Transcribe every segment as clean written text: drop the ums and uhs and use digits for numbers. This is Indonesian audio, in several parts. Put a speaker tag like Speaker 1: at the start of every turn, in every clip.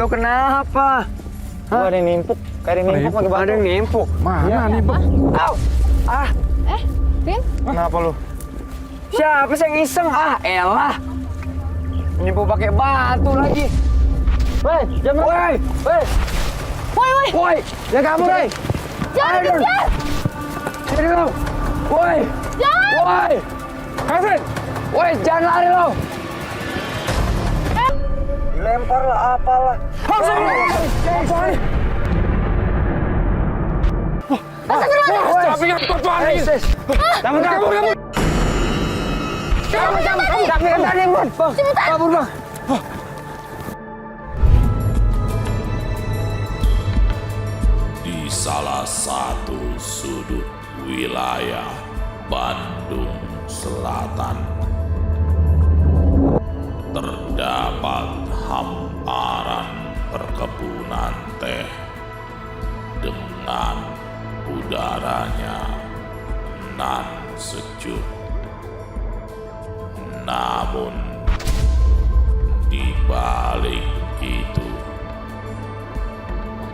Speaker 1: Lo kenapa?
Speaker 2: Gua ada yang nimpuk. Kayak ada yang nimpuk pakai batu.
Speaker 1: Ada yang nimpuk.
Speaker 3: Mana nimpuk?
Speaker 1: Au! Ah,
Speaker 4: Vin?
Speaker 2: Kenapa lu?
Speaker 1: siapa sih yang iseng? Ah, elah. Nimpuk pakai batu lagi.
Speaker 2: Woi, jangan.
Speaker 1: Woi,
Speaker 4: Woi, woi!
Speaker 1: woi, jangan kabur, woi.
Speaker 4: Jangan
Speaker 1: Ayo,
Speaker 4: kejar!
Speaker 1: Sini lo. Woi,
Speaker 4: Jangan!
Speaker 1: woi. Kevin, woi, jangan lari lo. Lempar lah, apalah. Woi.
Speaker 3: Tapi nggak tuan lagi.
Speaker 1: Kabur. Tapi kan tadi yang kabur bang.
Speaker 5: Di salah satu sudut wilayah Bandung Selatan terdapat hamparan perkebunan teh dengan udaranya nan sejuk. Namun di balik itu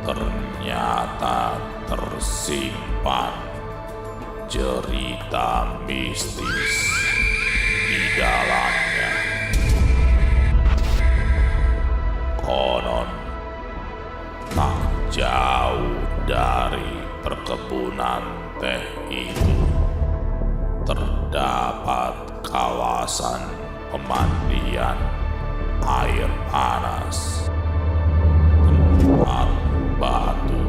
Speaker 5: ternyata tersimpan cerita mistis di dalamnya. Konon tak jauh dari perkebunan teh itu terdapat kawasan pemandian air panas, tempat batu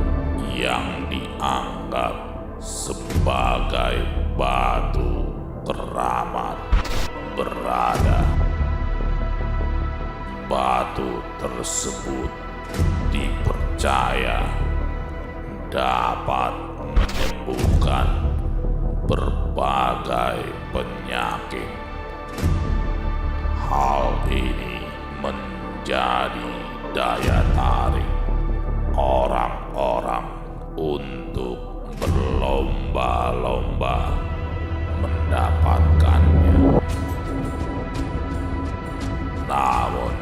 Speaker 5: yang dianggap sebagai batu keramat berada. Batu tersebut dipercaya dapat menyembuhkan berbagai penyakit. Hal ini menjadi daya tarik orang-orang untuk berlomba-lomba mendapatkannya. Namun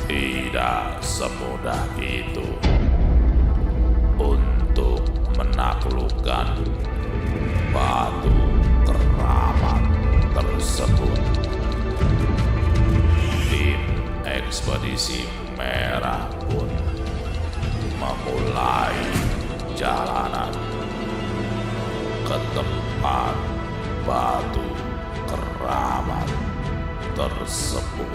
Speaker 5: tidak semudah itu untuk menaklukkan batu keramat tersebut. Tim ekspedisi merah pun memulai jalanan ke tempat batu keramat tersebut.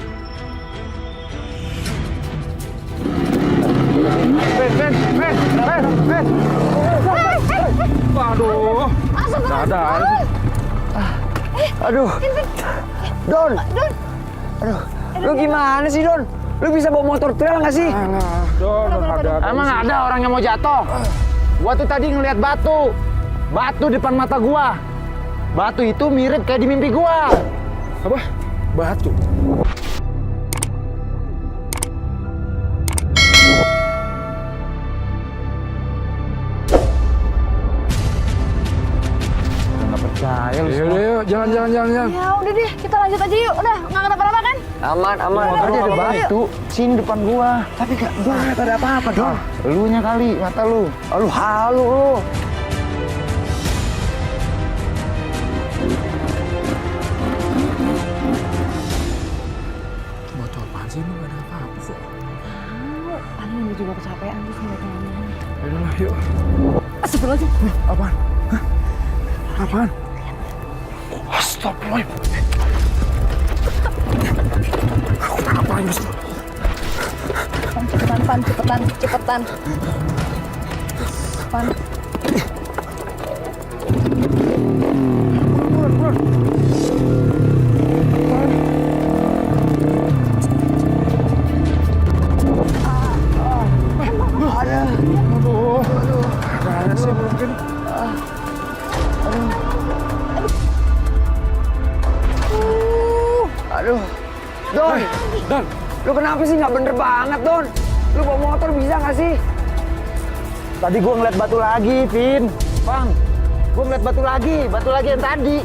Speaker 3: Aduh. Sadar.
Speaker 1: Aduh. Don. Aduh. Lu gimana sih, Don? Lu bisa bawa motor trail nggak sih?
Speaker 3: Don, ada.
Speaker 2: Emang ada orang yang mau jatuh? Gua tuh tadi ngeliat batu. Batu depan mata gua. Batu itu mirip kayak di mimpi gua.
Speaker 3: Apa? Batu.
Speaker 2: Nggak percaya lu semua.
Speaker 3: Yuk, jalan.
Speaker 4: Ya udah deh, kita lanjut aja yuk. Udah, nggak kenapa-napa kan?
Speaker 1: Aman.
Speaker 2: Tadi ada batu, sini depan gua.
Speaker 1: Tapi gua nggak ada apa-apa, Don.
Speaker 2: Elunya kali, mata lu.
Speaker 1: Lu halu lu.
Speaker 3: Batu apaan sih? Emang ada apa-apa kok?
Speaker 4: Paling lu juga kecapean tuh sama teman-teman.
Speaker 3: Yaudah, yuk.
Speaker 4: Astagfirullahaladzim.
Speaker 3: Apaan? Hah? Apaan? Astagfirullahaladzim. Apa ini?
Speaker 4: Cepetan. Pan.
Speaker 3: Aduh. Ada sih mungkin.
Speaker 1: Aduh. Don.
Speaker 3: Dan,
Speaker 1: Lu kenapa sih nggak bener banget, Don? Lu bawa motor bisa nggak sih?
Speaker 2: Tadi gua ngeliat batu lagi, Vin. Bang, gua ngeliat batu lagi yang tadi.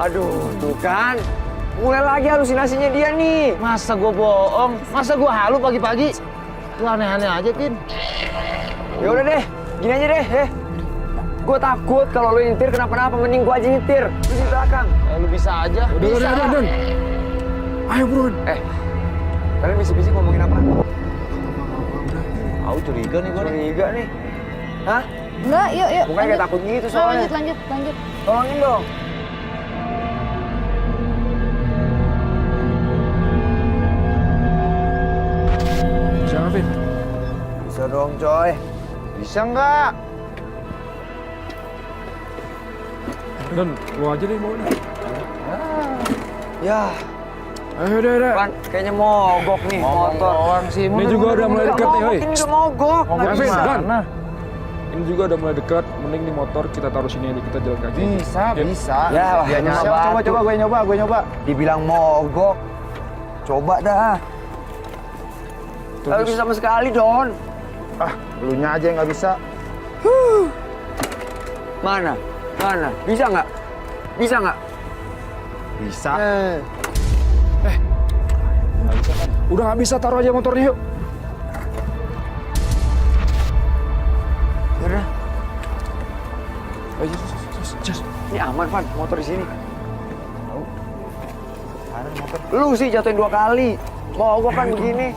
Speaker 1: Aduh, tuh kan. Mulai lagi halusinasinya dia nih.
Speaker 2: Masa gua bohong? Masa gua halu pagi-pagi? Lu aneh-aneh aja, Tin.
Speaker 1: Ya udah deh, gini aja deh. Gue takut kalau lu nyetir kenapa-napa, mending gue aja nyetir. Lu di belakang.
Speaker 2: Lu bisa aja.
Speaker 3: Udah, Don. Ayo buruan.
Speaker 1: Kalian bisik-bisik ngomongin apa?
Speaker 2: Aku curiga nih gue nih.
Speaker 1: Curiga nih. Hah?
Speaker 4: Enggak, yuk.
Speaker 1: Bukannya kayak takut gitu soalnya.
Speaker 4: Lanjut.
Speaker 1: Tolongin dong.
Speaker 3: Bisa nggak, Vin?
Speaker 1: Bisa dong, coy.
Speaker 2: Bisa nggak?
Speaker 3: Don, lu aja deh mau nih.
Speaker 1: Ya,
Speaker 3: Ayo, udah.
Speaker 1: Pan, kayaknya mogok nih motor.
Speaker 2: Doang sih.
Speaker 3: Ini juga udah mulai dekat nih, hoi.
Speaker 1: Ini udah mogok.
Speaker 2: Mogok
Speaker 1: Nggak
Speaker 3: Vin,
Speaker 1: bisa.
Speaker 3: Don. Ini juga udah mulai dekat. Mending di motor kita taruh sini aja, kita jalan kaki.
Speaker 2: Bisa,
Speaker 3: Ya.
Speaker 2: bisa.
Speaker 1: Ya,
Speaker 2: Dia
Speaker 1: bisa.
Speaker 2: nyoba. Coba, gue nyoba.
Speaker 1: Dibilang mogok. Coba dah. Nggak bisa sama sekali, Don.
Speaker 2: Ah, elunya aja yang nggak bisa.
Speaker 1: Mana? Bisa nggak?
Speaker 2: Bisa.
Speaker 3: Udah nggak bisa, taruh aja motornya, yuk.
Speaker 1: Yaudah.
Speaker 3: Ayo, just.
Speaker 1: Ini aman, Van. Motor di sini. Lu sih jatuhin 2 kali. Mogok kan begini.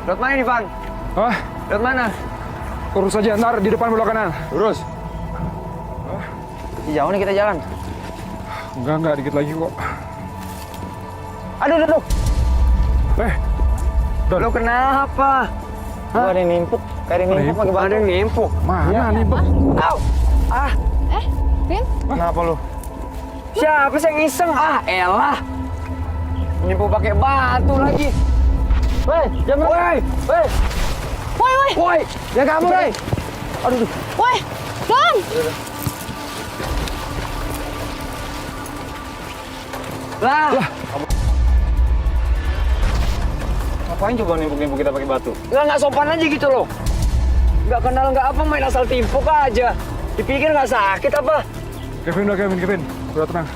Speaker 1: Lewat mana nih, Van?
Speaker 3: Hah?
Speaker 1: Lewat mana?
Speaker 3: Urus aja, ntar di depan belok kanan.
Speaker 2: Lurus.
Speaker 1: Jauh nih kita jalan.
Speaker 3: Enggak, dikit lagi kok.
Speaker 1: Aduh.
Speaker 3: Don.
Speaker 1: Lu kenapa?
Speaker 2: Gua ada yang nimpuk. Kayak ada yang nimpuk lagi
Speaker 1: Ada yang nimpuk.
Speaker 3: Mana nih, Bang?
Speaker 1: Au! Ah,
Speaker 4: Vin?
Speaker 2: Kenapa lu?
Speaker 1: siapa sih yang iseng? Ah, elah. Nimpuk pakai batu lagi.
Speaker 2: Woi, jangan.
Speaker 1: Woi,
Speaker 2: Jangan kabur, woi.
Speaker 1: aduh.
Speaker 4: Woi, Don!
Speaker 1: Lah,
Speaker 2: Ngapain coba nimpuk-nimpuk kita pakai batu?
Speaker 1: nggak sopan aja gitu loh. Nggak kenal nggak apa, main asal timpuk aja. Dipikir nggak sakit apa?
Speaker 3: Kevin. Udah tenang.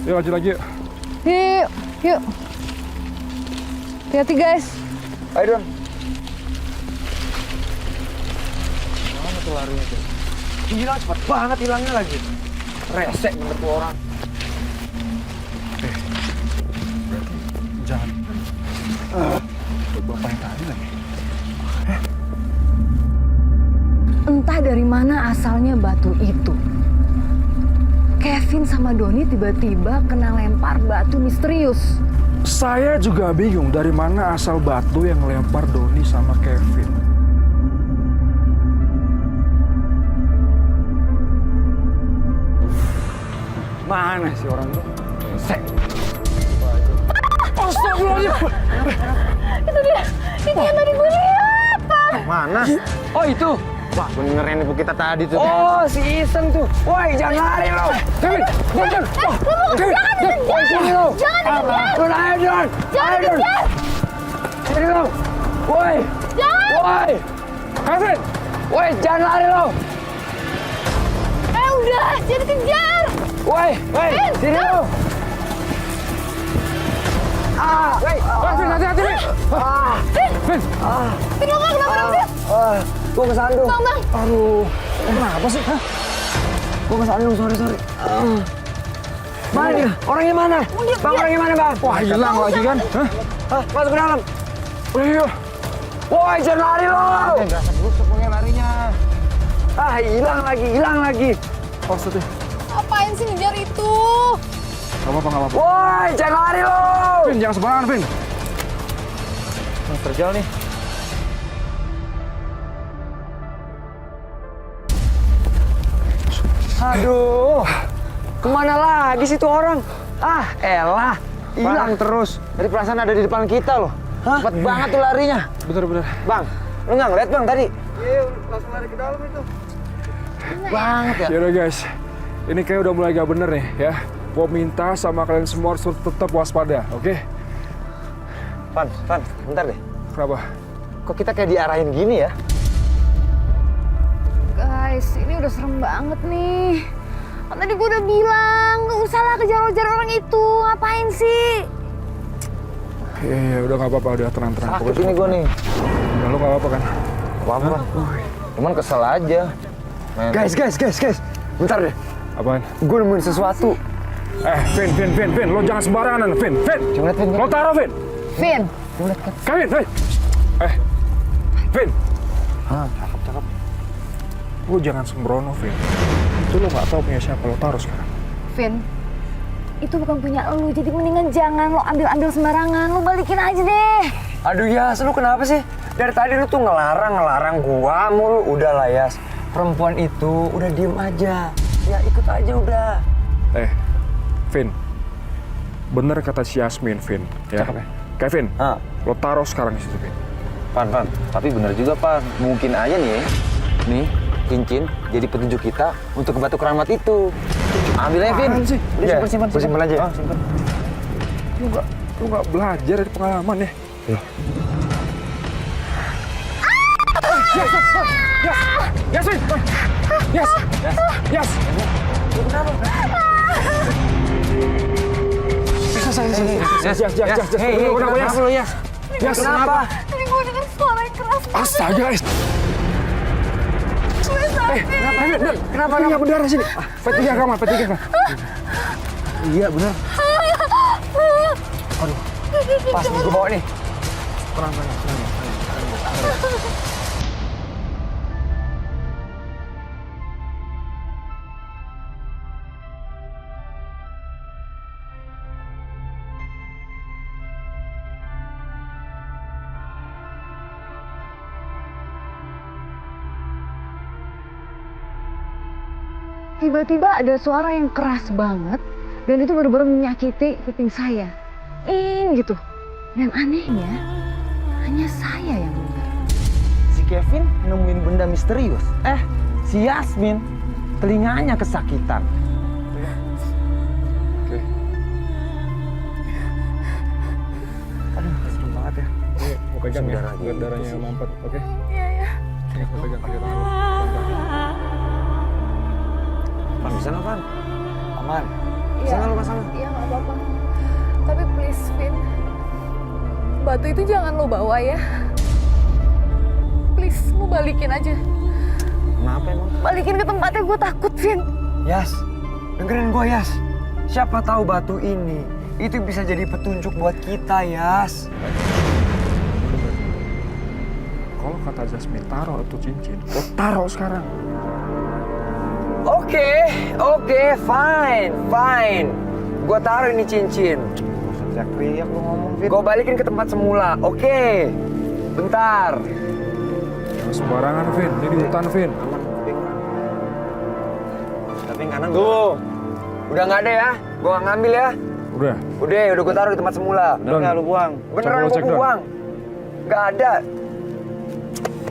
Speaker 3: Yuk, lanjut lagi, yuk.
Speaker 4: Yuk. Hati-hati, guys.
Speaker 1: Ayo, Don.
Speaker 2: Mana tuh larinya tuh?
Speaker 1: Gila, cepet banget hilangnya lagi. Resek bener tuh orang.
Speaker 3: Jangan. Bapak yang tadi lagi.
Speaker 4: Entah dari mana asalnya batu itu. Kevin sama Doni tiba-tiba kena lempar batu misterius.
Speaker 3: Saya juga bingung dari mana asal batu yang lempar Doni sama Kevin.
Speaker 1: Mana sih orang itu? Resek.
Speaker 3: Astagfirullahaladzim.
Speaker 4: Itu dia yang tadi gue lihat, Pak.
Speaker 2: Mana?
Speaker 1: Oh, itu.
Speaker 2: Wah, bener yang nimpuk kita tadi tuh.
Speaker 1: Oh, si Iseng tuh. Woi, jangan lari lo.
Speaker 3: Kevin, Don.
Speaker 1: Woi, sini lo.
Speaker 4: Jangan dikejar!
Speaker 1: Don, ayo, Don.
Speaker 4: Jangan
Speaker 1: Ayo, Don.
Speaker 4: dikejar!
Speaker 1: Sini lo. Woi.
Speaker 4: Jangan!
Speaker 1: Woi.
Speaker 3: Kevin.
Speaker 1: Woi, jangan lari lo.
Speaker 4: Udah, jangan dikejar!
Speaker 1: Woi, sini lo.
Speaker 3: Kevin, hati-hati, Vin. Vin.
Speaker 4: Vin, lo nggak kenapa-napa?
Speaker 1: Gue kesandung.
Speaker 4: Bang.
Speaker 3: Aduh, kenapa sih? Hah?
Speaker 1: Gue kesandung, sorry. Mana dia? Orangnya mana? Bang, orangnya mana, Bang?
Speaker 3: Wah, hilang lagi kan? Hah?
Speaker 1: Hah, masuk ke dalam.
Speaker 3: Ayo.
Speaker 1: Woi, jangan lari lo.
Speaker 2: Nggak sebusuk pokoknya larinya.
Speaker 1: Ah, hilang lagi.
Speaker 3: Oh, sedih.
Speaker 4: Apain sih ngejar itu?
Speaker 3: Gak apa-apa.
Speaker 1: Woi, jangan lari lo.
Speaker 3: Vin, jangan sembarangan, Vin.
Speaker 2: Terjal nih.
Speaker 1: Aduh, kemana lagi sih tuh orang? Ah, elah, hilang terus.
Speaker 2: Tadi perasaan ada di depan kita loh.
Speaker 1: Hah?
Speaker 2: Cepet banget tuh larinya.
Speaker 3: Bener.
Speaker 1: Bang, lu nggak ngeliat Bang tadi? Iya, langsung lari ke dalam itu.
Speaker 2: Banget ya.
Speaker 3: Yaudah guys, ini kayak udah mulai gak bener nih ya. Gua minta sama kalian semua harus tetap waspada, oke?
Speaker 2: Van, bentar deh.
Speaker 3: Kenapa?
Speaker 2: Kok kita kayak diarahin gini ya?
Speaker 4: Guys, ini udah serem banget nih. Kan tadi gue udah bilang, gak usah lah kejar-kejar orang itu. Ngapain sih?
Speaker 3: Iya, udah nggak apa-apa, udah tenang-tenang.
Speaker 2: Sakit ini gue nih.
Speaker 3: Udah, lu nggak apa-apa kan?
Speaker 2: Apa-apa. Cuman kesel aja. Men.
Speaker 1: Guys. Bentar deh.
Speaker 3: Apaan?
Speaker 1: Gue nemuin sesuatu.
Speaker 3: Vin, lo jangan sembarangan, Vin.
Speaker 2: Coba liat, Vin.
Speaker 3: Lo taruh, Vin.
Speaker 4: Vin,
Speaker 3: Kevin, Vin.
Speaker 2: Cakep.
Speaker 3: Lo jangan sembrono, Vin. Itu lo nggak tahu punya siapa, lo taruh sekarang.
Speaker 4: Vin, itu bukan punya lu, jadi mendingan jangan lo ambil sembarangan, lo balikin aja deh.
Speaker 1: Aduh Yas, lu kenapa sih? Dari tadi lu tuh ngelarang gua mulu. Udah lah Yas, perempuan itu udah diem aja. Ya ikut aja udah.
Speaker 3: Vin. Bener kata si Yasmin, Vin. Ya.
Speaker 1: Cakep ya?
Speaker 3: Kevin,
Speaker 1: Ah.
Speaker 3: lo taruh sekarang di situ, Vin.
Speaker 2: Pan. Tapi bener juga, Pan. Mungkin aja nih, cincin jadi petunjuk kita untuk ke batu keramat itu. Ambil aja, Vin.
Speaker 3: Apaan sih?
Speaker 2: Udah, simpan
Speaker 1: Simpan aja.
Speaker 2: simpan.
Speaker 3: Lu nggak belajar dari pengalaman ya? Yes, Vin! Yes! Yes!
Speaker 1: Kenapa?
Speaker 4: Tadi gue denger suara yang keras.
Speaker 3: Astaga,
Speaker 1: Kenapa?
Speaker 3: Ini yang berdarah sini. P3 kamar.
Speaker 1: Iya bener. Aduh, pas nih gue bawa nih. Tenang.
Speaker 4: Tiba-tiba ada suara yang keras banget dan itu benar-benar menyakiti kuping saya. Gitu. Dan anehnya, hanya saya yang dengar.
Speaker 2: Si Kevin nemuin benda misterius. Si Yasmin telinganya kesakitan.
Speaker 3: Oke.
Speaker 1: Aduh, serem banget ya.
Speaker 3: Ini mau pegang ya,
Speaker 2: Darah
Speaker 3: biar
Speaker 2: gitu
Speaker 3: darahnya
Speaker 2: sih.
Speaker 3: mampet, oke? Ini mau pegang tangan lo.
Speaker 2: Pan, bisa nggak, Pan?
Speaker 1: Aman.
Speaker 4: Iya.
Speaker 1: Sana lu pasang.
Speaker 6: Iya nggak apa-apa. Tapi please, Vin. Batu itu jangan lo bawa ya. Please, lo balikin aja.
Speaker 2: Kenapa emang?
Speaker 4: Balikin ke tempatnya, gue takut, Vin.
Speaker 1: Yas, dengerin gue Yas. Siapa tahu batu ini itu bisa jadi petunjuk buat kita, Yas.
Speaker 3: Kalau kata Jasmine taruh itu cincin, lo taruh sekarang.
Speaker 1: Oke, fine. Gua taruh ini cincin.
Speaker 2: Teriak-teriak lu ngomong, Vin.
Speaker 1: Gua balikin ke tempat semula. Oke. Bentar.
Speaker 3: Jangan sembarangan, Vin. Ini di hutan, Vin.
Speaker 2: Aman, kuping. Tapi yang kanan
Speaker 1: Tuh. Udah nggak ada ya? Gua nggak ngambil ya.
Speaker 3: Udah.
Speaker 1: Udah gua taruh di tempat semula.
Speaker 2: Bener nggak lu buang?
Speaker 1: Beneran
Speaker 3: Coba
Speaker 1: gua
Speaker 3: cek, Don.
Speaker 1: buang. Nggak ada.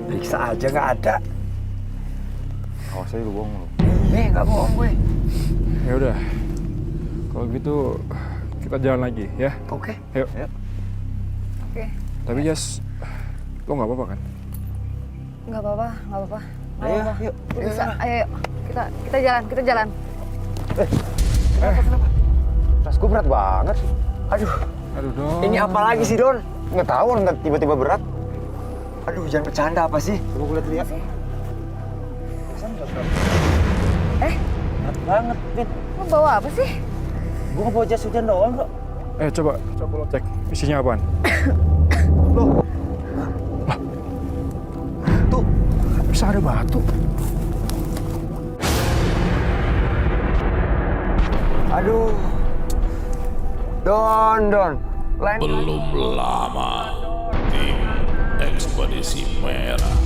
Speaker 1: Periksa aja nggak ada.
Speaker 2: Awas aja lu buang lu.
Speaker 1: Nggak bohong gue.
Speaker 3: Ya udah. Kalau gitu kita jalan lagi ya.
Speaker 1: Oke.
Speaker 3: Ayo.
Speaker 6: Oke.
Speaker 3: Tapi Jas, lo nggak apa-apa kan?
Speaker 6: Nggak apa-apa.
Speaker 2: Ayo, yuk.
Speaker 6: Bisa. Ayo. Kita jalan.
Speaker 2: Tas gue berat banget.
Speaker 1: Aduh,
Speaker 3: Aduh dong.
Speaker 1: ini apa lagi sih Don?
Speaker 2: Nggak tahu, nggak tiba-tiba berat.
Speaker 1: Aduh, jangan bercanda apa sih?
Speaker 2: Coba gue lihat. Berat banget, Vin.
Speaker 6: Lo bawa apa sih?
Speaker 2: Gue ngebawa jas hujan doang kok.
Speaker 3: Coba lo cek isinya apaan?
Speaker 1: Tuh,
Speaker 3: Bisa ada batu.
Speaker 1: aduh. Don. Lain
Speaker 5: Belum lama, tim ekspedisi merah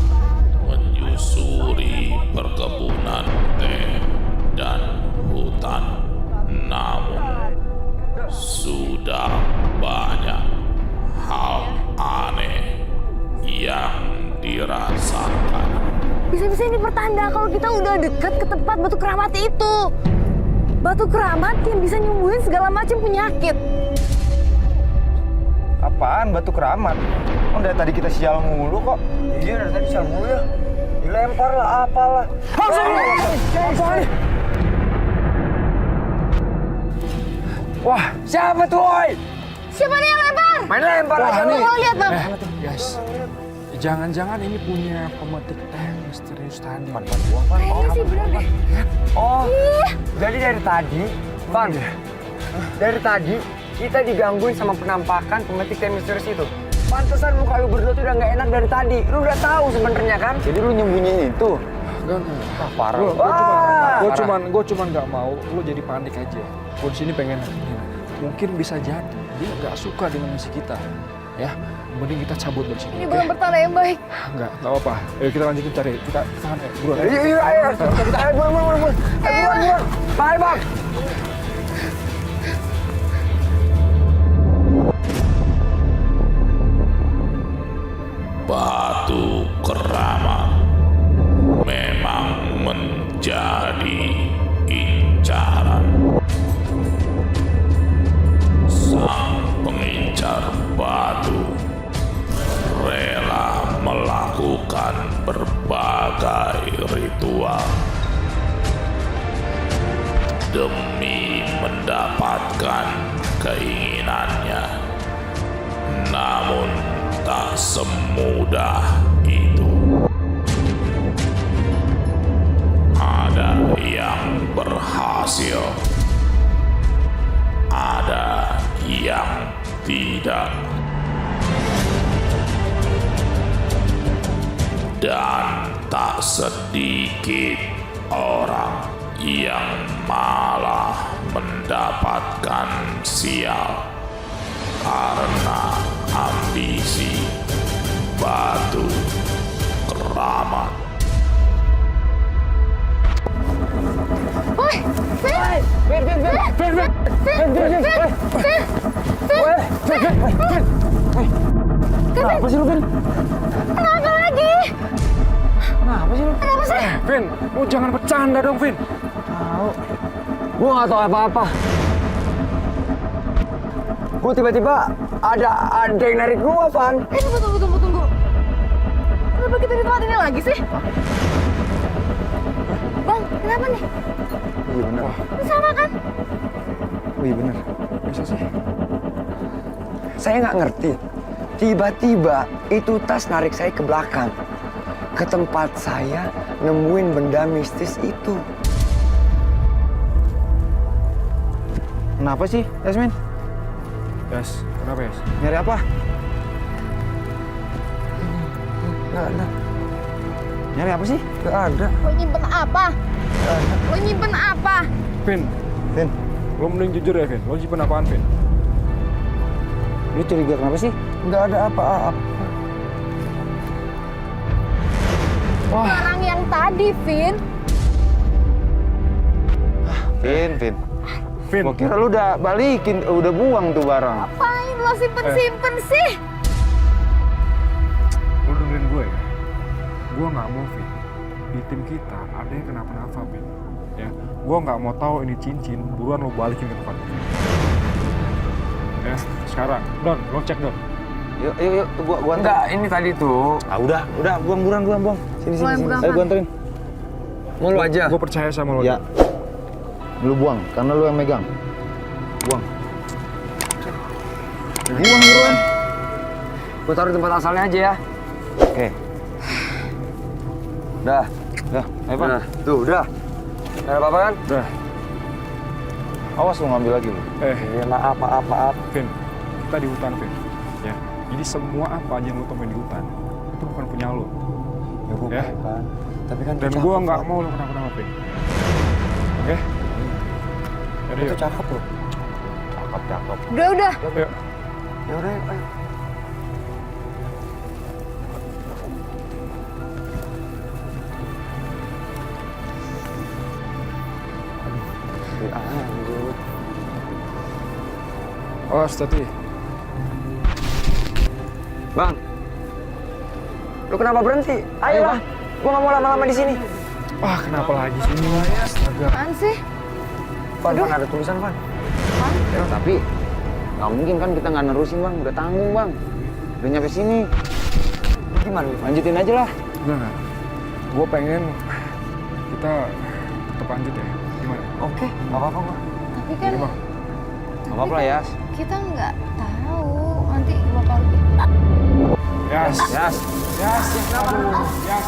Speaker 5: menyusuri perkebunan teh dan hutan. Namun, sudah banyak hal aneh yang dirasakan.
Speaker 4: Bisa-bisa ini pertanda kalau kita udah deket ke tempat batu keramat itu. Batu keramat yang bisa nyembuhin segala macam penyakit.
Speaker 2: Apaan batu keramat? Oh, dari tadi kita sial mulu kok.
Speaker 1: Iya, dari tadi sial mulu ya. Dilempar lah, apalah. Wah, siapa tuh, oi?
Speaker 4: Siapa nih yang lempar?
Speaker 1: Main lempar
Speaker 3: Wah,
Speaker 1: aja lu.
Speaker 3: nih.
Speaker 4: Mau lihat bang?
Speaker 3: Guys, jangan-jangan ini punya pemetik teh misterius tadi.
Speaker 4: Kayaknya sih bener deh.
Speaker 1: Oh, jadi dari tadi, Van, dari tadi kita digangguin sama penampakan pemetik teh misterius itu. Pantesan muka lu berdua tuh udah nggak enak dari tadi. Lu udah tahu sebenarnya kan? Jadi lu nyembunyiin itu. Parah.
Speaker 3: Gue cuman nggak mau lu jadi panik aja. Gue di sini pengen mungkin bisa jadi dia nggak suka dengan misi kita, ya. Mending kita cabut dari sini.
Speaker 6: Ini bukan pertanda yang baik.
Speaker 3: Nggak apa. Ayo kita lanjutin cari. Kita tahan ya, buruan.
Speaker 1: Iya, ayo. Ayo, buruan. Buruan. Bye, Bang.
Speaker 5: Batu keramat memang menjadi incaran. Sang pengincar batu rela melakukan berbagai ritual demi mendapatkan keinginannya. Namun tak semudah itu. Ada yang berhasil, ada yang tidak. Dan tak sedikit orang yang malah mendapatkan sial karena ambisi batu keramat.
Speaker 4: Woi,
Speaker 1: Kenapa sih lu, Vin?
Speaker 4: kenapa lagi?
Speaker 1: Kenapa sih lu?
Speaker 4: Kenapa sih?
Speaker 3: Vin, lu jangan bercanda dong, Vin.
Speaker 1: Gua nggak tahu apa-apa. Gua tiba-tiba ada yang narik gua, Van.
Speaker 4: Tunggu. Kenapa kita di tempat ini lagi sih? Bang, kenapa nih?
Speaker 1: Iya benar.
Speaker 4: Ini sama kan?
Speaker 1: Oh iya benar.
Speaker 3: Bisa sih.
Speaker 1: Saya nggak ngerti. Tiba-tiba itu tas narik saya ke belakang. Ke tempat saya nemuin benda mistis itu.
Speaker 2: Kenapa sih, Yasmin?
Speaker 3: Yes, kenapa Yes?
Speaker 2: Nyari apa?
Speaker 1: Nggak ada.
Speaker 2: Nyari apa sih?
Speaker 1: Nggak ada.
Speaker 4: Lo nyimpen apa? Lo nyimpen apa?
Speaker 3: Vin, lo mending jujur ya, Vin. Lo simpen apaan, Vin?
Speaker 2: Lu curiga kenapa sih?
Speaker 1: Nggak ada apa-apa.
Speaker 4: Barang yang tadi, Vin.
Speaker 2: Vin.
Speaker 3: Vin,
Speaker 2: Gua kira lu udah balikin, udah buang tuh barang.
Speaker 4: Ngapain lo simpen sih?
Speaker 3: lo dengerin gue ya. Gue nggak mau, Vin. Di tim kita ada yang kenapa-napa, Vin. Ya, gue nggak mau tahu ini cincin. Buruan lo balikin ke tempat itu. Ya, sekarang, Don, lo cek Don.
Speaker 2: Yuk, gua anterin.
Speaker 1: Enggak, ini tadi tuh.
Speaker 2: Ah, udah, buang.
Speaker 1: Sini.
Speaker 2: Ayo gua anterin.
Speaker 1: Mau lu aja.
Speaker 3: Gue percaya sama lo.
Speaker 2: Ya. Lu buang, karena lu yang megang. Buang. Buang buruan.
Speaker 1: Gua taruh di tempat asalnya aja ya.
Speaker 2: Oke.
Speaker 1: Dah.
Speaker 2: Ayo, Pak.
Speaker 1: Nah, tuh udah. Nggak ada apa-apa kan?
Speaker 3: Udah,
Speaker 2: Awas lu ngambil lagi lu.
Speaker 1: Iya, maaf.
Speaker 3: Vin, kita di hutan, Vin. Ya, jadi semua apa aja yang lo temuin di hutan itu bukan punya lo.
Speaker 1: Ya gua
Speaker 3: Ya.
Speaker 1: paham, kan. Tapi kan
Speaker 3: Dan
Speaker 1: itu
Speaker 3: gue
Speaker 1: cakep,
Speaker 3: nggak
Speaker 1: Van.
Speaker 3: mau lo kenapa-napa, Vin. Oke? Jadi
Speaker 1: Itu
Speaker 3: yuk.
Speaker 1: cakep loh.
Speaker 2: Cakep.
Speaker 4: Udah.
Speaker 3: Yuk.
Speaker 1: Ya udah, ayo. Lanjut.
Speaker 3: Oh, Stati.
Speaker 1: Bang, lu kenapa berhenti? Ayo lah, gua nggak mau lama-lama di sini.
Speaker 3: Wah, kenapa lagi sih ini? Astaga.
Speaker 4: Apaan sih?
Speaker 1: Van, ada tulisan, Van.
Speaker 2: Ya, tapi nggak mungkin kan kita nggak nerusin, Bang. Udah tanggung, Bang. Udah nyampe sini.
Speaker 1: Gimana, Van?
Speaker 2: Lanjutin aja lah.
Speaker 3: Enggak. Gue pengen kita tetap lanjut ya. Gimana?
Speaker 1: Oke, nggak apa-apa gua.
Speaker 4: Tapi kan
Speaker 3: Gimana?
Speaker 2: Nggak apa-apa lah, Yas.
Speaker 4: kita nggak tahu
Speaker 6: nanti bakal
Speaker 3: Yas.
Speaker 1: Yas.
Speaker 3: Yas. Aduh, Yas.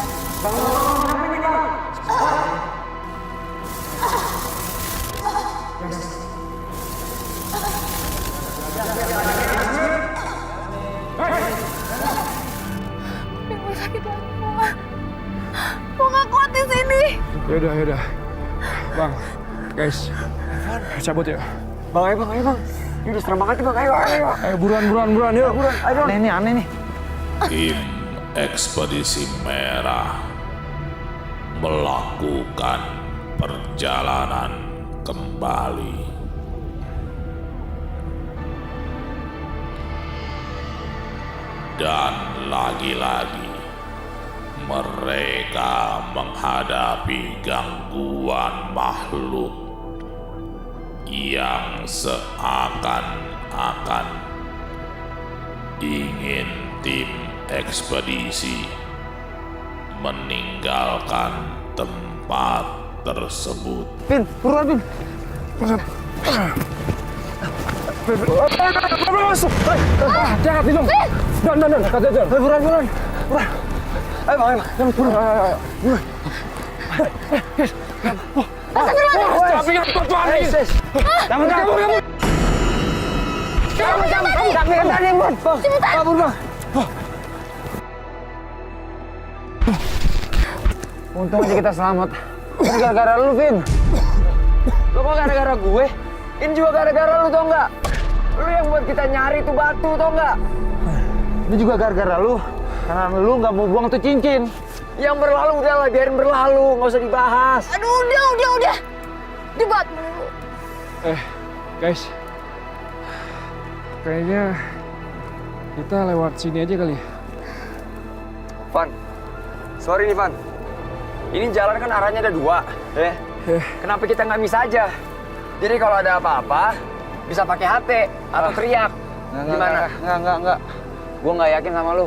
Speaker 6: Kuping gue sakit lagi, Ma. Gue gak kuat di sini.
Speaker 3: Yaudah. Bang, guys. Cabut yuk.
Speaker 1: Bang, ayo bang. Ini udah serem banget nih bang, ayo.
Speaker 3: Ayo buruan yuk.
Speaker 1: Ayo bang.
Speaker 2: Aneh nih.
Speaker 5: Tim Ekspedisi Merah melakukan perjalanan kembali. Dan lagi-lagi mereka menghadapi gangguan makhluk yang seakan-akan ingin tim ekspedisi meninggalkan tempat tersebut.
Speaker 2: Vin, buruan Vin.
Speaker 3: Masuk. Jangan dong. Dan. Kata John.
Speaker 2: Buruan.
Speaker 1: Ayo bang.
Speaker 3: Tapi nggak kuat nih.
Speaker 2: Kamu.
Speaker 1: Kabur bang.
Speaker 2: Untung aja kita selamat. Ini gara-gara lu, Vin.
Speaker 1: Lo kok gara-gara gue? Ini juga gara-gara lu tau nggak? Lu yang buat kita nyari tuh batu tau nggak?
Speaker 2: Ini juga gara-gara lu. Karena lu nggak mau buang tuh cincin.
Speaker 1: Yang berlalu udahlah, biarin berlalu, nggak usah dibahas.
Speaker 6: Aduh, udah. Debat mulu.
Speaker 3: Guys. Kayaknya kita lewat sini aja kali.
Speaker 1: Van, sorry nih Van. Ini jalan kan arahnya ada dua, Kenapa kita nggak bisa aja? Jadi kalau ada apa-apa, bisa pakai HT atau teriak. Gimana?
Speaker 2: Enggak. Gue nggak yakin sama lu.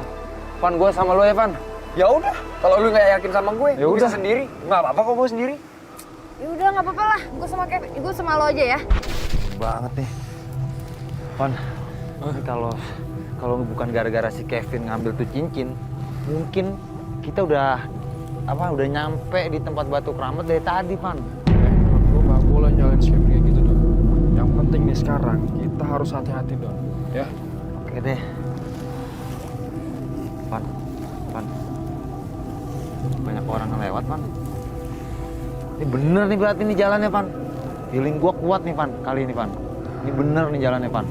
Speaker 2: Van, gue sama lu ya, Van.
Speaker 1: Ya udah, kalau lu nggak yakin sama gue,
Speaker 2: Ya
Speaker 1: gue bisa
Speaker 2: udah.
Speaker 1: sendiri. Nggak apa-apa kok gue sendiri.
Speaker 6: Ya udah, nggak apa-apa lah. Gue sama lo aja ya.
Speaker 2: Banget nih. Van, ini kalau bukan gara-gara si Kevin ngambil tuh cincin, mungkin kita udah nyampe di tempat batu keramat dari tadi, Van.
Speaker 3: Lu nggak boleh nyalain skip kayak gitu Don. Yang penting nih sekarang kita harus hati-hati Don. Ya.
Speaker 2: Oke deh. Van. Banyak orang yang lewat, Van. Ini bener nih berarti nih jalannya, Van. Feeling gua kuat nih, Van, kali ini, Van. Ini bener nih jalannya, Van.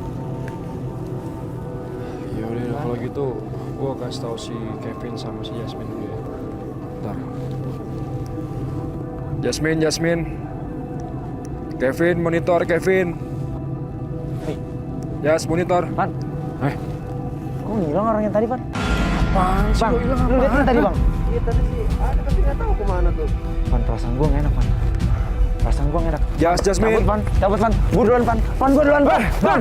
Speaker 3: Ya udah kalau gitu gua kasih tahu si Kevin sama si Jasmine dulu ya. Bentar. Jasmine. Kevin, monitor Kevin. Jas, monitor.
Speaker 2: Van. Kok ngilang orang yang tadi, Van?
Speaker 3: Apaan sih?
Speaker 2: Bang,
Speaker 3: Lu hilang
Speaker 2: lu lihat
Speaker 3: apaan?
Speaker 2: tadi, Bang?
Speaker 1: Iya tadi sih, ada tapi nggak tahu kemana tuh.
Speaker 2: Van, perasaan gua nggak enak, Van. Perasaan gua nggak enak.
Speaker 3: Jas, Jasmine.
Speaker 2: Cabut, Van. Gua duluan, Van. Van, gua duluan, Van.
Speaker 3: Dan.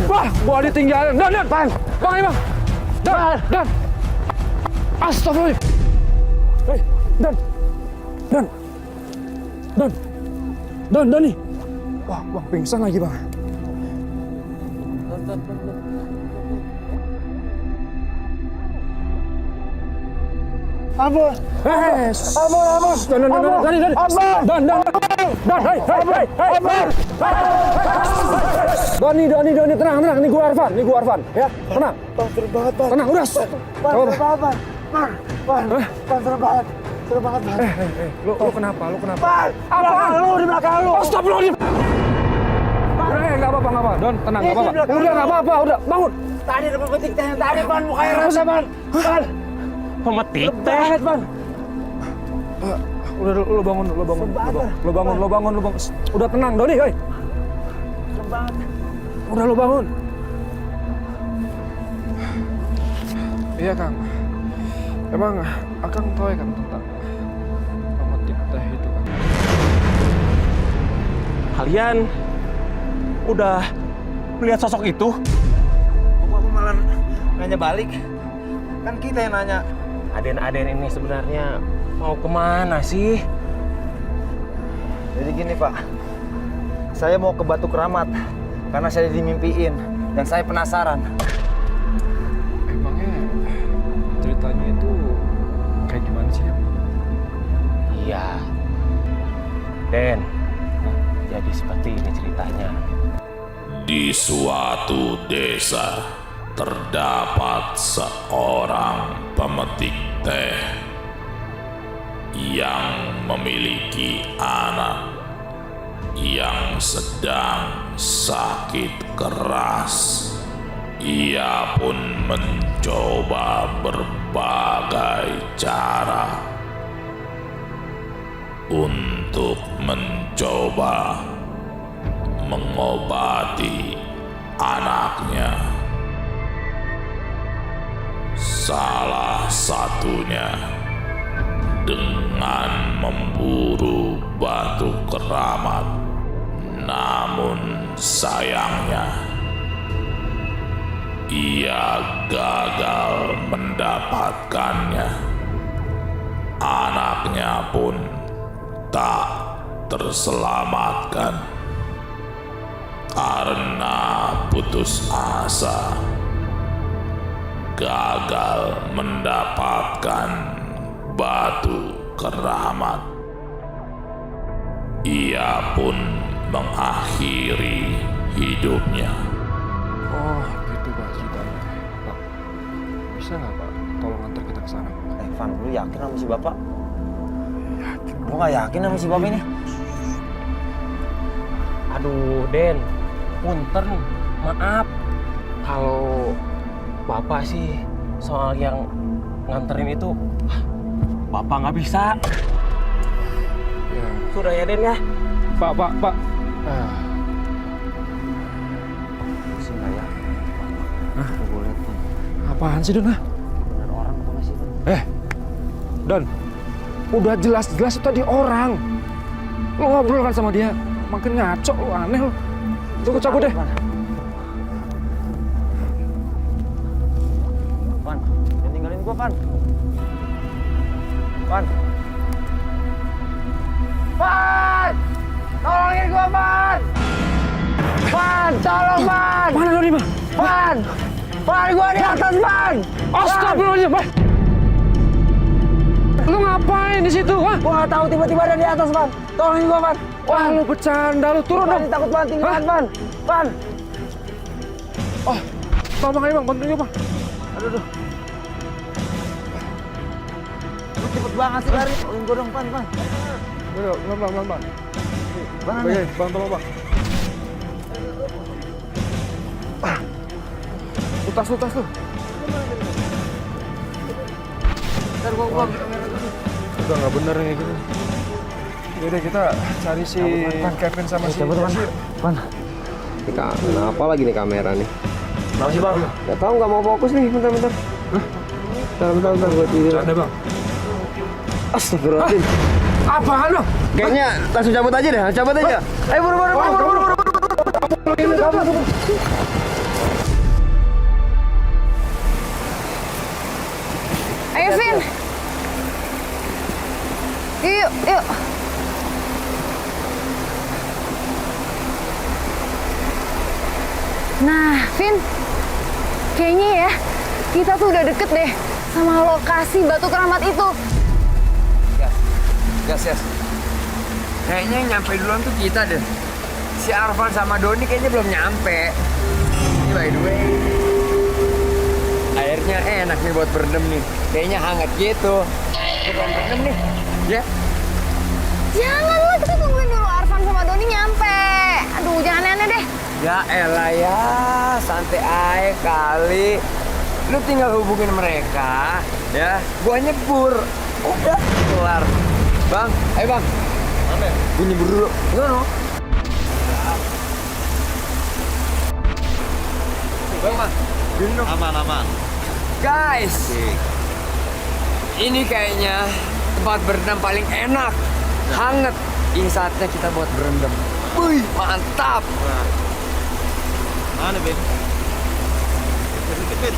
Speaker 3: Wah, gua ditinggalin. Dan.
Speaker 2: Van.
Speaker 3: Bang, ini Bang. Dan. Astagfirullah. Hei, Dan nih. Wah, Bang pingsan lagi, Bang.
Speaker 2: Ampun.
Speaker 3: Hei,
Speaker 2: Ampun.
Speaker 3: Dan. Hei. Doni, tenang. Ini gua Arfan, ya. Tenang.
Speaker 1: Serem banget, Bang.
Speaker 3: Tenang, udah.
Speaker 1: Serem banget.
Speaker 3: Lu kenapa?
Speaker 1: Apa? Lu di belakang lu.
Speaker 3: Astagfirullahaladzim. Enggak apa-apa. Don, tenang, enggak apa-apa. Udah, enggak apa-apa, udah. Bangun.
Speaker 1: Tadi ada pemetik teh tadi, Ban. Mukanya rasa, Ban.
Speaker 2: Pemetik
Speaker 1: Banget, Ban.
Speaker 3: Udah, lu bangun. Udah tenang, Doni, hei. Udah, lu bangun. Iya, Kang. Emang Akang tahu ya kan tentang pemetik teh itu, Kang?
Speaker 7: Kalian udah melihat sosok itu?
Speaker 2: Kok malah nanya balik? Kan kita yang nanya.
Speaker 7: Aden-aden ini sebenarnya mau kemana sih?
Speaker 2: Jadi gini, Pak. Saya mau ke Batu Keramat karena saya dimimpiin dan saya penasaran.
Speaker 5: Di suatu desa terdapat seorang pemetik teh yang memiliki anak yang sedang sakit keras. Ia pun mencoba berbagai cara untuk mencoba mengobati anaknya. Salah satunya dengan memburu batu keramat. Namun sayangnya ia gagal mendapatkannya. Anaknya pun tak terselamatkan karena putus asa, gagal mendapatkan batu keramat. Ia pun mengakhiri hidupnya.
Speaker 3: Oh, gitu Pak ceritanya. Pak, bisa nggak Pak tolong antar kita ke sana?
Speaker 2: Van, lu yakin sama si bapak?
Speaker 3: Yakin.
Speaker 2: Gua nggak yakin sama si bapak ini.
Speaker 7: Aduh, Den. Punten, maaf. Kalau Bapak sih soal yang nganterin itu, Bapak nggak bisa.
Speaker 3: Ya.
Speaker 7: Sudah ya, Den ya?
Speaker 3: Pak.
Speaker 2: Sih nggak ya?
Speaker 3: Hah?
Speaker 2: Gue lihat nih,
Speaker 3: Apaan sih Don?
Speaker 2: bener orang apa nggak sih?
Speaker 3: Don, udah jelas-jelas itu tadi orang. Lo ngobrol kan sama dia, makin ngaco lo, aneh lo. Gue cabut deh.
Speaker 2: Van, jangan tinggalin gua, Van. Van. Van! Tolongin gua, Van! Van, tolong, Van!
Speaker 3: Mana lo nih, Bang?
Speaker 2: Van! Van, gua di atas, Van!
Speaker 3: Astagfirullahaladzim, Bang! Lu ngapain di situ, Wah?
Speaker 2: Gua nggak tahu tiba-tiba ada di atas, Van. Tolongin gua, Van.
Speaker 3: Wah, lu bercanda, lu turun dong.
Speaker 2: Van, takut banget tinggalan, Van. Van!
Speaker 3: Oh, tolong aja, Bang, bantuin gua, Bang.
Speaker 2: Aduh. Lu cepet banget sih lari. Tolongin gua dong, Van.
Speaker 3: Ayo, pelan-pelan.
Speaker 2: Bang,
Speaker 3: Oke, Bang, tolong, Bang. Lu tas lu.
Speaker 2: ntar gua.
Speaker 3: Udah nggak bener nih gini. Yaudah kita cari si Kevin sama si Jesse.
Speaker 2: Van.
Speaker 8: Ini kenapa lagi nih kamera nih?
Speaker 7: Kenapa sih, Bang?
Speaker 8: Gak tahu, nggak mau fokus nih. Bentar. Bentar, gue tidur.
Speaker 3: Ada, Bang.
Speaker 8: Astagfirullahaladzim.
Speaker 3: Apaan lo?
Speaker 8: Kayaknya langsung cabut aja deh, cabut aja. Ayo buru.
Speaker 4: Ayo, Vin. Yuk. Nah, Vin. Kayaknya ya, kita tuh udah deket deh sama lokasi batu keramat itu.
Speaker 1: Yes. Kayaknya yang nyampe duluan tuh kita deh. Si Arfan sama Doni kayaknya belum nyampe. Ini by the way, airnya enak nih buat berendam nih. Kayaknya hangat gitu. Kita berendam nih. Ya.
Speaker 4: Jangan lah, kita tungguin dulu Arfan sama Doni nyampe. Aduh, jangan aneh deh.
Speaker 1: Ya elah ya, santai aja kali. Lu tinggal hubungin mereka, ya. Gua nyebur. Udah, kelar. Bang, ayo Bang.
Speaker 3: Mana?
Speaker 1: Gua nyebur dulu. Gimana? Bang, gendong.
Speaker 2: Aman.
Speaker 1: Guys, ini kayaknya tempat berendam paling enak, hangat. Ini saatnya kita buat berendam. Wih, mantap.
Speaker 2: Mana, Ben? Dikit, Ben.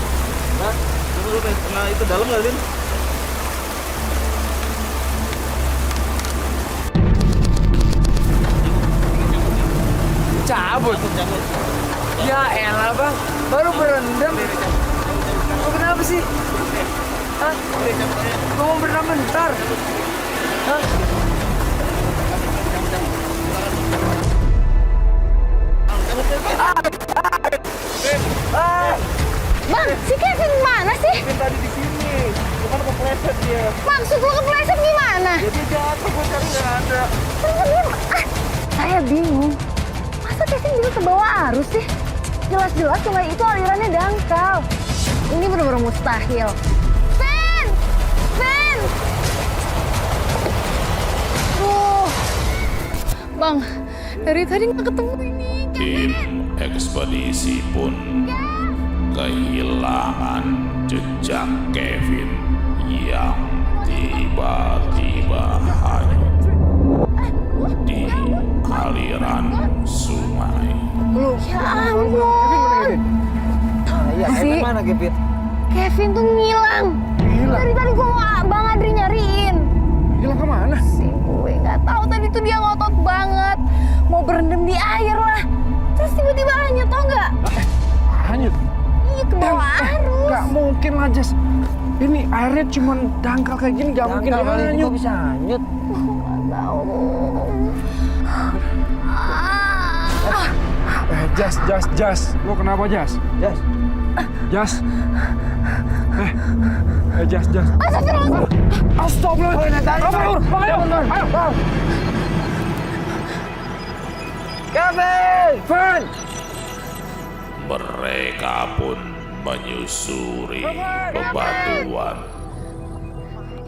Speaker 2: Hah? Dulu, Ben. Tengah itu dalam nggak, Ben?
Speaker 1: Cabut. Ya elah Bang, baru berendam. Lu kenapa sih? Hah? Gua mau berenang bentar. Hah?
Speaker 4: Bang, si Kevin mana sih?
Speaker 3: Kevin tadi di sini. Cuman kepleset dia.
Speaker 4: Maksud lo kepleset gimana?
Speaker 3: Ya dia jatuh, gue cari nggak ada.
Speaker 4: Saya bingung. Masa Kevin bisa ke bawah arus sih? Jelas-jelas sungai itu alirannya dangkal. Ini benar-benar mustahil. Vin! Vin!
Speaker 6: Bang, dari tadi nggak ketemu ini.
Speaker 5: Tim ekspedisi pun kehilangan jejak Kevin yang tiba-tiba hanyut di aliran sungai.
Speaker 4: Ya ampun.
Speaker 2: Iya, Kevin mana Kevin?
Speaker 4: Kevin tuh ngilang. Dari tadi gua mau Bang Adri nyariin.
Speaker 3: Hilang kemana?
Speaker 4: Si gue nggak tahu, tadi tuh dia ngotot banget. Mau berendam di air lah. Terus tiba-tiba hanyut, tau nggak?
Speaker 3: Hanyut.
Speaker 4: Iya, ke bawah arus.
Speaker 3: Nggak mungkin lah, Jas. Ini airnya cuma dangkal kayak gini, nggak mungkin dia hanyut.
Speaker 2: Kok bisa hanyut?
Speaker 4: Nggak tahu.
Speaker 3: Jas. Lo kenapa, Jas?
Speaker 2: Jas.
Speaker 3: Jas. Jas. Astagfirullah. Ayo.
Speaker 2: Kevin!
Speaker 5: Mereka pun menyusuri bebatuan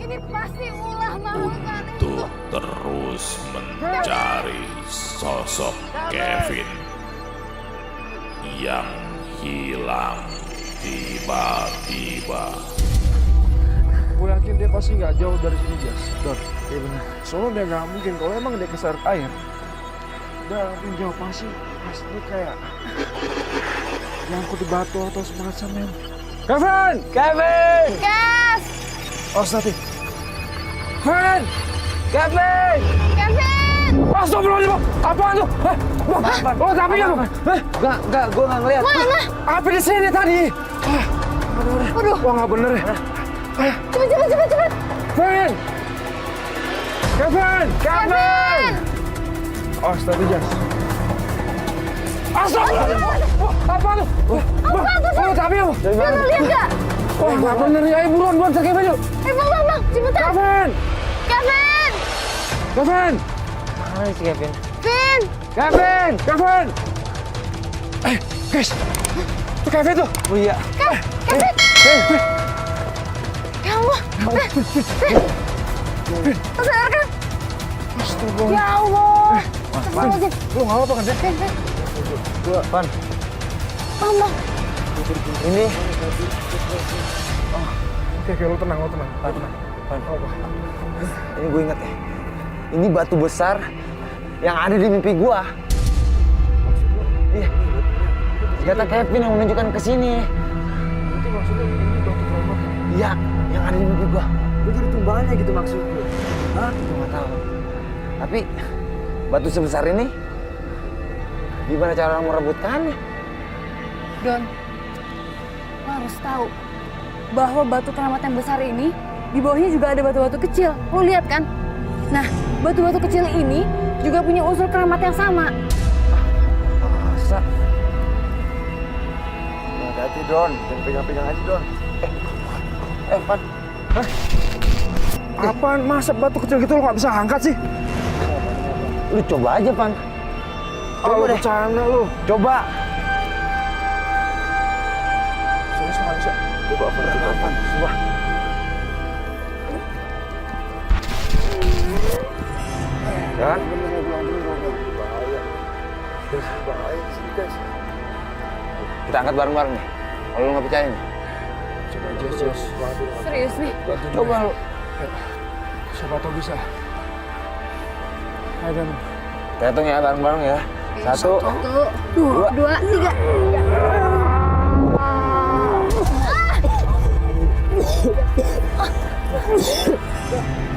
Speaker 4: Ini pasti ulah makhluk
Speaker 5: untuk terus mencari sosok Kevin yang hilang tiba-tiba.
Speaker 3: Gue yakin dia pasti nggak jauh dari sini, Jas. Don. Iya benar. Soalnya dia nggak mungkin kalau emang dia keseret air. Dia akan jauh pasti kayak nyangkut di batu atau semacamnya. Kevin!
Speaker 4: Yes!
Speaker 3: Oh, Stati. Kevin! Astagfirullahaladzim, apaan tuh? Oh, tapi ya,
Speaker 2: Enggak, gue nggak ngeliat.
Speaker 4: Mana?
Speaker 3: api di sini tadi.
Speaker 4: Waduh.
Speaker 3: Wah, nggak bener ya.
Speaker 4: Cepet.
Speaker 3: Kevin! Oh, Stati, Jas. Astagfirullahaladzim. Apa tuh? Oh, tapi apa?
Speaker 4: Dia lo lihat nggak?
Speaker 3: Wah, nggak bener ya. Ayo buruan cek Kevin yuk.
Speaker 4: Bang, cepetan.
Speaker 3: Kevin!
Speaker 2: Mana sih Kevin?
Speaker 3: Kevin! Guys. Itu Kevin tuh.
Speaker 2: Oh iya.
Speaker 4: Kevin! Ya Allah. Sadar kan?
Speaker 3: Astagfirullah.
Speaker 4: Ya Allah.
Speaker 3: Lu nggak apa-apa kan, Jas?
Speaker 2: Pan,
Speaker 4: Bang.
Speaker 2: ini
Speaker 3: Oke, lu tenang.
Speaker 2: Pan. Ini gue inget ya. Ini batu besar yang ada di mimpi gua. Iya. Kata Kevin yang menunjukkan ke sini.
Speaker 3: Itu maksudnya ini batu keramat.
Speaker 2: Iya, yang ada di mimpi gua.
Speaker 1: Lu jadi tumbalnya gitu maksudnya.
Speaker 2: Hah? Gua nggak tahu. Tapi batu sebesar ini gimana cara merebutkannya?
Speaker 6: Don, lo harus tahu bahwa batu keramat yang besar ini di bawahnya juga ada batu-batu kecil. Lo lihat kan? Nah, batu-batu kecil ini juga punya unsur keramat yang sama.
Speaker 2: Masa?
Speaker 1: Hati-hati, Don. Jangan pegang-pegang aja, Don.
Speaker 2: Pan. Hah?
Speaker 3: Apaan? Masa batu kecil gitu lu nggak bisa angkat sih?
Speaker 2: Lu coba aja, Pan.
Speaker 3: Lu bercanda lu.
Speaker 2: Coba.
Speaker 3: Serius nggak bisa.
Speaker 2: Coba Pan. Coba. Ya kan?
Speaker 3: Bahaya sih, guys.
Speaker 2: Kita angkat bareng-bareng nih. Kalau lu nggak percaya nih.
Speaker 3: Coba Jas.
Speaker 6: Serius nih?
Speaker 2: Coba lu.
Speaker 3: Siapa tahu bisa. Ayo, Dan.
Speaker 2: Kita hitung ya bareng-bareng ya. 1,
Speaker 4: 2, 3.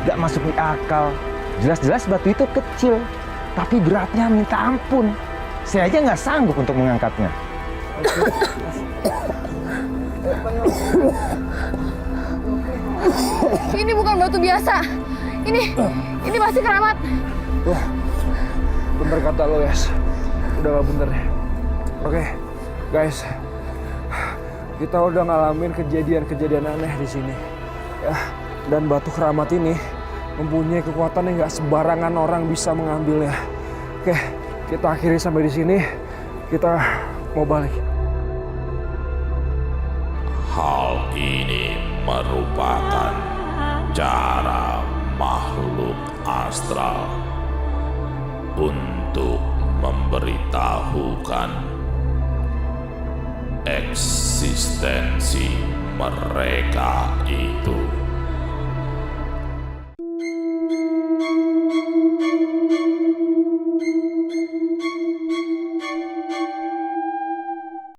Speaker 2: Gak masuk di akal. Jelas-jelas batu itu kecil, tapi beratnya minta ampun. Saya aja nggak sanggup untuk mengangkatnya.
Speaker 6: Ini bukan batu biasa. Ini pasti keramat.
Speaker 3: Wah, bener kata lo, Yas. Udah gak bener ya. Oke, Guys, kita udah ngalamin kejadian-kejadian aneh di sini. Ya, dan batu keramat ini mempunyai kekuatan yang nggak sembarangan orang bisa mengambilnya. Oke, kita akhiri sampai di sini. Kita mau balik.
Speaker 5: Hal ini merupakan cara makhluk astral untuk memberitahukan eksistensi mereka itu.